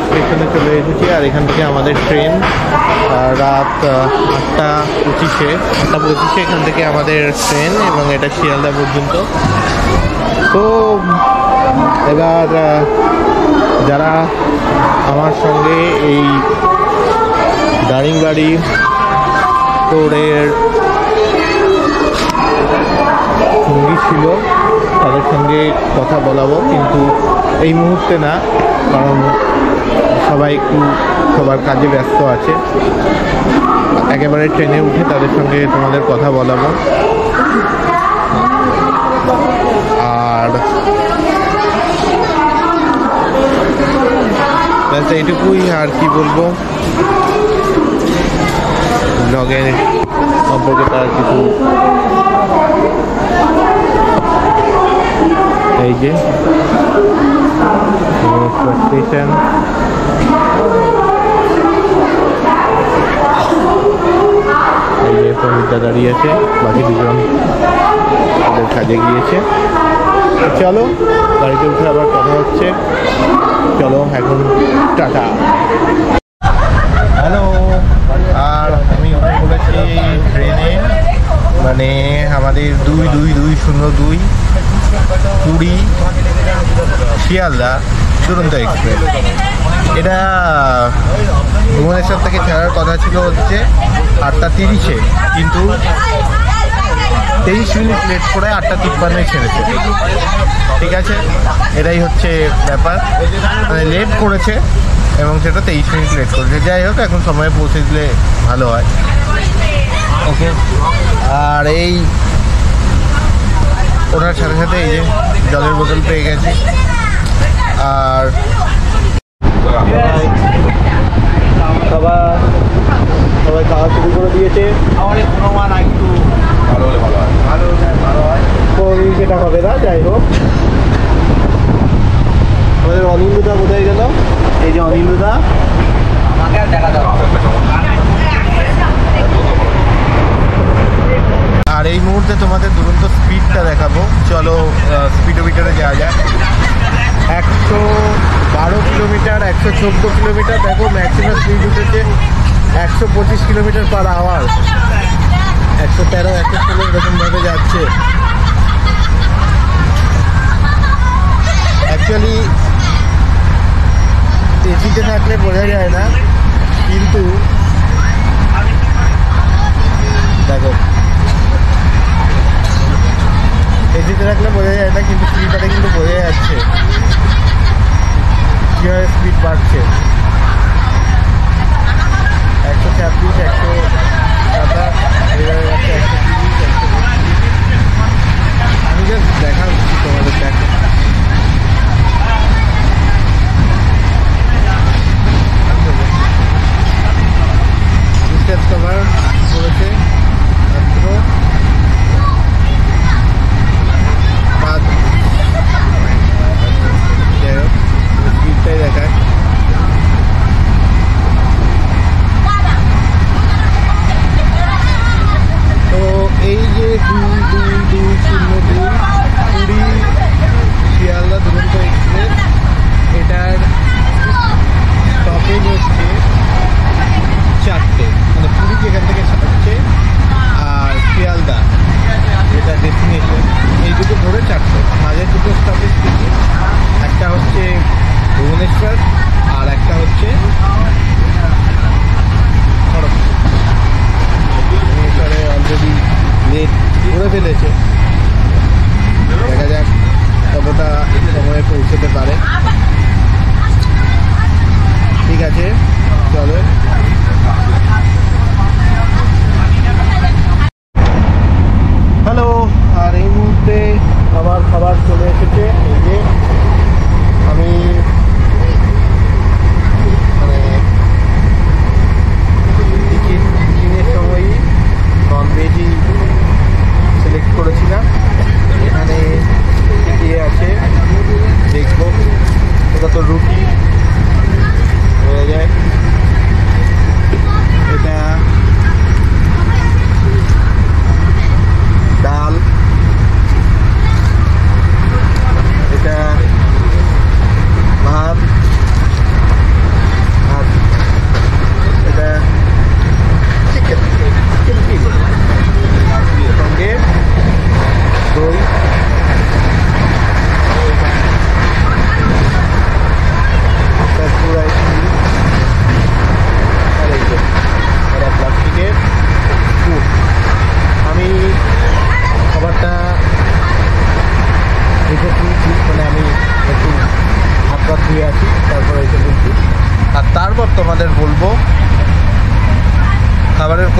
স্টেশনে চলে এসেছি। আর এখান থেকে আমাদের ট্রেন রাত 8:25-এ এখান থেকে আমাদের ট্রেন, এবং এটা শিয়ালদা পর্যন্ত। তো এবার যারা আমার সঙ্গে এই দারিংবাড়ি টোরের সঙ্গী ছিল তাদের সঙ্গে কথা বলাবো, কিন্তু এই মুহূর্তে না, কারণ সবাই একটু সবার কাজে ব্যস্ত আছে। একেবারে ট্রেনে উঠে তাদের সঙ্গে তোমাদের কথা বলাবো। আর ব্যাস এইটুকুই, আর কি বলবো, ব্লগের সম্পর্কে তার কিছু। এই যে স্টেশন, এই যে পণ্ডিতটা দাঁড়িয়ে আছে, বাকি দুজন ওদের কাজে গিয়েছে। চলো গাড়িতে উঠে আবার কথা হচ্ছে। চলো এখন টাটা। হ্যালো। আর আমি উঠে পড়েছি ট্রেনে, মানে আমাদের 22202 পুরী শিয়ালদা দুরন্ত এক্সপ্রেস। এটা ভুবনেশ্বর থেকে ছাড়ার কথা ছিল হচ্ছে 8:30-এ, কিন্তু 23 মিনিট লেট করে 8:53-এ ছেড়েছে। ঠিক আছে, এটাই হচ্ছে ব্যাপার, মানে লেট করেছে এবং সেটা 23 মিনিট লেট করেছে। যাই হোক, এখন সময়ে পৌঁছে দিলে ভালো হয়। ওকে। আর এই ওনার সাথে সাথে এই যে জলের বোতল পেয়ে গেছি। আর সবাই খাওয়া শুরু করে দিয়েছে। একটু ভালো হলে ভালো হয়, ভালো হয় সেটা হবে না। যাই হোক, আমাদের অনিন্দুদা কোথায় গেল? এই যে অনিন্দুদা, আমাকে আর দেখা যাবে। আর এই মুহূর্তে তোমাদের দুরন্ত স্পিডটা দেখাবো। চলো স্পিডোমিটারে যাওয়া যায়। 112 কিলোমিটার, 114 কিলোমিটার। দেখো ম্যাক্সিমাম স্পিড উঠেছে 125 কিলোমিটার পার আওয়ার। 113, 116 এরকমভাবে যাচ্ছে। অ্যাকচুয়ালি এসিতে থাকলে বোঝা যায় না, কিন্তু দেখো এসিতে থাকলে বোঝা যায় না, কিন্তু স্পিডটাতে কিন্তু বোঝা যাচ্ছে কীভাবে স্পিড বাড়ছে। 126, 127, এইভাবে যাচ্ছে 130, 132। আমি জাস্ট দেখাচ্ছি তোমাদের, দেখো ডিস্টেন্স কভার করেছে মাত্র 5। যাই হোক, স্পিডটাই দেখায়।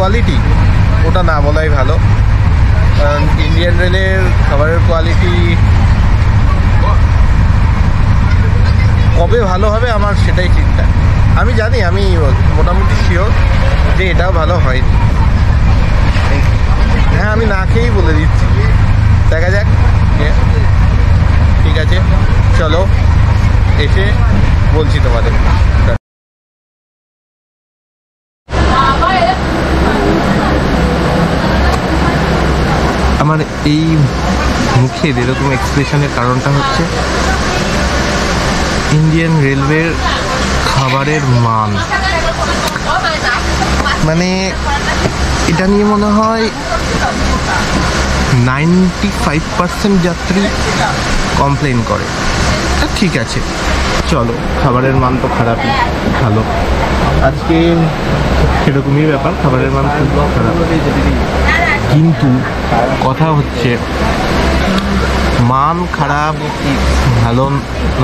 কোয়ালিটি ওটা না বলাই ভালো, কারণ ইন্ডিয়ান রেলের খাবারের কোয়ালিটি কবে ভালো হবে আমার সেটাই চিন্তা। আমি জানি, আমি মোটামুটি শিওর যে এটাও ভালো হয়নি। হ্যাঁ, আমি না খেয়েই বলে দিচ্ছি, দেখা যাক। ঠিক আছে, চলো এসে বলছি তোমাদের। আমার এই মুখের এরকম এক্সপ্রেশনের কারণটা হচ্ছে ইন্ডিয়ান রেলওয়ের খাবারের মান। মানে এটা নিয়ে মনে হয় 95% যাত্রী কমপ্লেন করে। ঠিক আছে, চলো, খাবারের মান তো খারাপই, ভালো আজকে সেরকমই ব্যাপার, খাবারের মান খুব খারাপ। কিন্তু কথা হচ্ছে মান খারাপ ভালো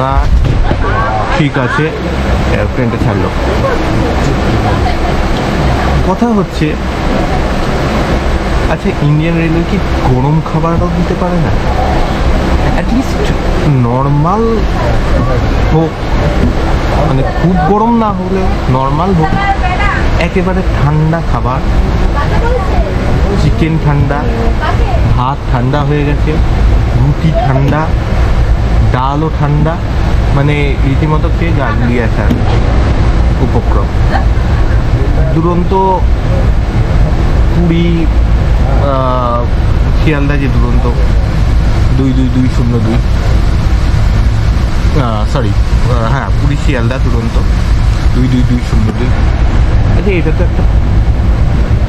না, ঠিক আছে, এয়ারপ্লেনটা ছাড়লো। কথা হচ্ছে আচ্ছা, ইন্ডিয়ান রেলওয়ে কি গরম খাবারও দিতে পারে না? অ্যাটলিস্ট নর্মাল হোক, মানে খুব গরম না হলেও নর্মাল হোক, একেবারে ঠান্ডা খাবার, চিকেন ঠান্ডা, ভাত ঠান্ডা হয়ে গেছে, রুটি ঠান্ডা, ডালও ঠান্ডা, মানে রীতিমতো খেয়ে গা গুলিয়ে আসার উপক্রম। দুরন্ত পুরী শিয়ালদা যে দুরন্ত 22202, সরি হ্যাঁ, পুরী শিয়ালদা দুরন্ত 22202। আচ্ছা, এটা তো একটা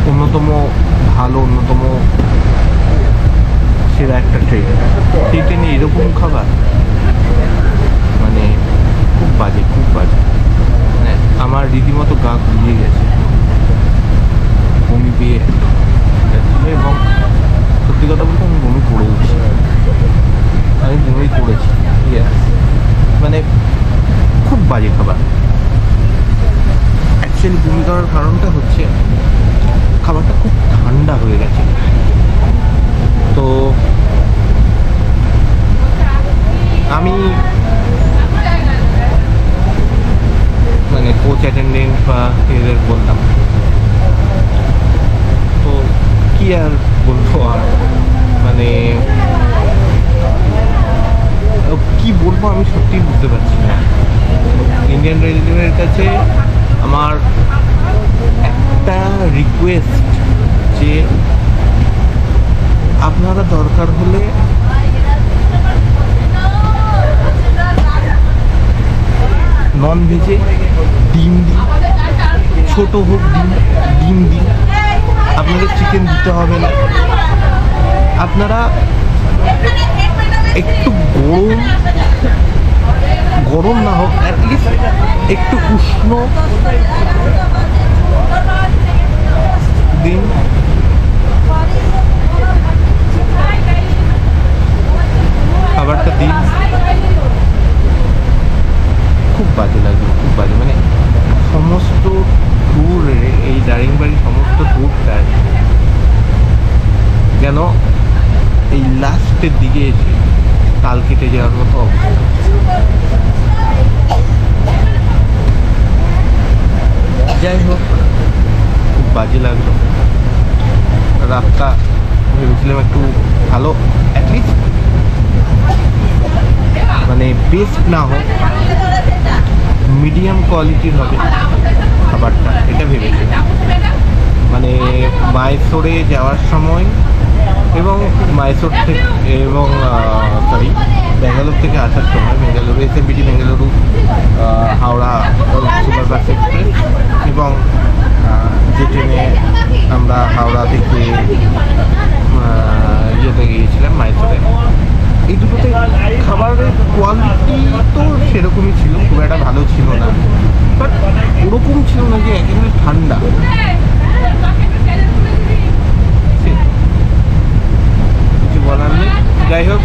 অন্যতম ভালো, অন্যতম সেরা একটা ট্রেন। সেই ট্রেনে এরকম খাবার, মানে খুব বাজে, খুব বাজে। মানে আমার রীতিমতো গা গুলিয়ে গেছে, বমি পেয়ে গেছিলো। এবং সত্যি কথা বলতে আমি বমি করেছি, মানে খুব বাজে খাবার। অ্যাকচুয়ালি বমি করার কারণটা হচ্ছে খাবারটা খুব ঠান্ডা হয়ে গেছে। তো আমি মানে কোচ অ্যাটেন্ডেন্ট বা এদের বললাম, তো কি আর বলবো, আর মানে কি বলবো আমি সত্যি বুঝতে পারছি না। ইন্ডিয়ান রেলওয়ের কাছে আমার একটা রিকোয়েস্ট যে আপনারা দরকার হলে নন ভেজে ডিম দিন, ছোট হোক ডিম দিন, আপনাদের চিকেন দিতে হবে না। আপনারা একটু গরম না হোক, অ্যাটলিস্ট একটু উষ্ণ দিন। খাবারটা দিন। খুব বাজে লাগলো, খুব বাজে। মানে সমস্ত ট্যুর, এই দারিংবাড়ির সমস্ত ট্যুরটায় যেন এই লাস্টের দিকে এসে তাল কেটে যাওয়ার মতো অবস্থা। যাই হোক, খুব বাজে লাগলো। রাতটা ভেবেছিলাম একটু ভালো, অ্যাটলিস্ট মানে বেস্ট না হোক, মিডিয়াম কোয়ালিটির হবে খাবারটা, এটা ভেবেছিলাম। মানে মাইসোরে যাওয়ার সময় এবং মাইসোর থেকে এবং ব্যাঙ্গালোর থেকে আসার সময়, Bengaluru SMBT Bengaluru Howrah superfast express, এবং যে ট্রেনে আমরা হাওড়া থেকে ইয়েতে গিয়েছিলাম মাইসোরে, এই দুটোতে খাবারের কোয়ালিটি তো সেরকমই ছিল, খুব একটা ভালো ছিল না, বাট ওরকম ছিল না যে একেবারে ঠান্ডা। কিছু বলার নেই। যাই হোক,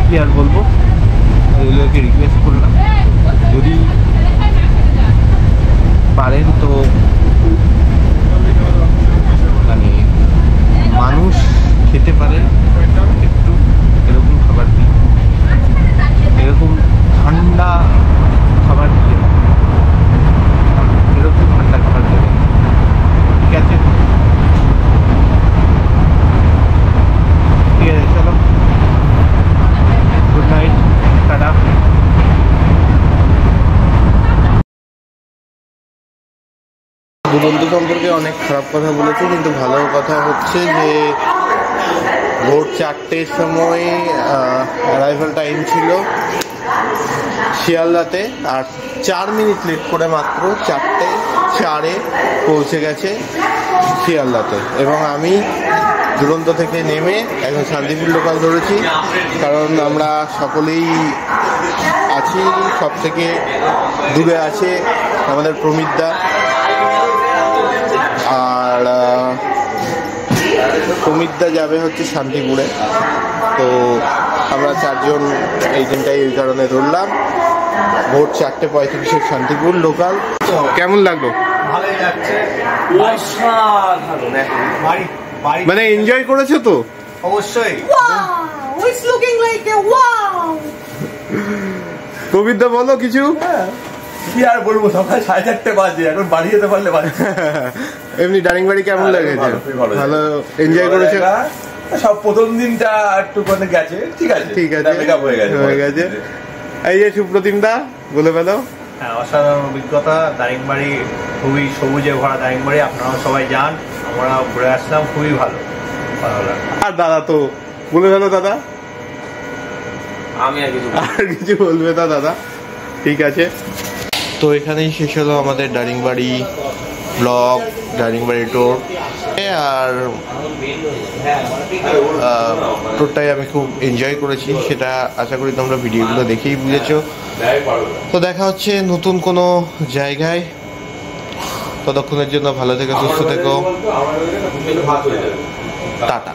কি আর বলবো, রেলওয়েকে রিকোয়েস্ট করলাম যদি পারেন তো বন্ধু সম্পর্কে অনেক খারাপ কথা বলেছি, কিন্তু ভালো কথা হচ্ছে যে ভোর 4টের সময় অ্যারাইভাল টাইম ছিল শিয়ালদাতে, আর 4 মিনিট লেট করে মাত্র 4:04-এ পৌঁছে গেছে শিয়ালদাতে। এবং আমি দুরন্ত থেকে নেমে এখন শান্তিপুর লোকাল ধরেছি, কারণ আমরা সকলেই আছি। সব থেকে দূরে আছে আমাদের প্রমিতদা, আর প্রমিতদা যাবে হচ্ছে শান্তিপুরে। তো আমরা 4 জন এই দিনটাই ওই কারণে ধরলাম। ভোর 4:35 শান্তিপুর লোকাল। কেমন লাগলো? ভালোই লাগছে, মানে এনজয় করেছো তো? অবশ্যই। Wow, it's looking like a wow. প্রমিতদা বলো কিছু। কি আর বলবো, সকাল 4:30 বাজে, এখন বাড়ি যেতে পারলে বাজে। এমনি দারিংবাড়ি কেমন লেগেছে? ভালো এনজয় করেছো? সব প্রথম দিনটা একটু মানে গেছে, ঠিক আছে মেকআপ হয়ে গেছে। এই যে সুপ্রতিম দা, বলে ফেলো। হ্যাঁ, অসাধারণ অভিজ্ঞতা। দারিংবাড়ি খুবই সবুজে ভরা দারিংবাড়ি, আপনারা সবাই যান, আমরা ঘুরে আসলাম, খুবই ভালো লাগে। আর দাদা তো বলে ফেলো দাদা। আমি আর কিছু বলবে না দাদা? ঠিক আছে, তো এখানেই শেষ হলো আমাদের দারিংবাড়ি ব্লগ, দারিংবাড়ি টোর। আর টোরটাই আমি খুব এনজয় করেছি, সেটা আশা করি তোমরা ভিডিওগুলো দেখেই বুঝেছো। তো দেখা হচ্ছে নতুন কোনো জায়গায়, ততক্ষণের জন্য ভালো থেকো, সুস্থ থেকো, টাটা।